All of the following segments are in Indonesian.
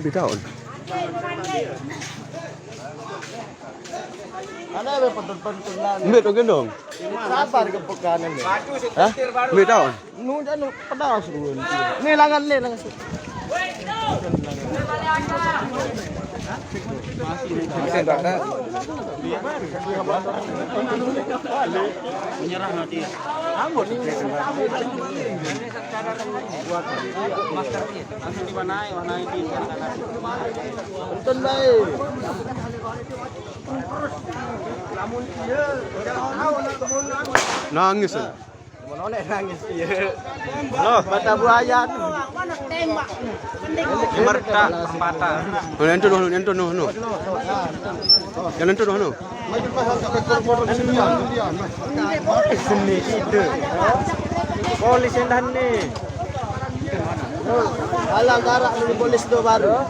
Bitaon. Ano ba pantun-pantun lang? Mbit o gendong? Sabar ke pekanan ni. Hah? Bitaon. Nu anu pedas ruan. Ni langan ni langan. Menyerah nanti. Langsung diwarnai, warnai di sana. Pantun baik. Nangis. Mana nangis dia. Loh, mata buaya tu. Merta empatan. Nento no, nento no, no. Yang nento no, no. Seni ide. Polis yang dah ni. Alang garak ni polis tu baru.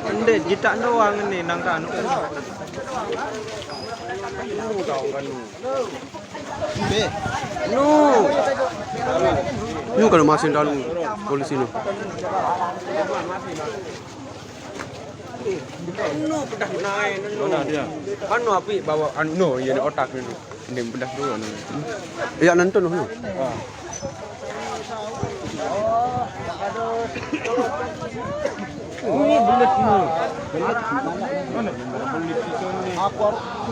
Ende jitak doang ni nang anu. Ini kalau masih dalam polisi ni. Pedah naik. Mana dia? Anu api bawa anu ya otak ni. Ini pedah dulu anu. Ya nento no, no. Ini belut ni. Belut mana? Aku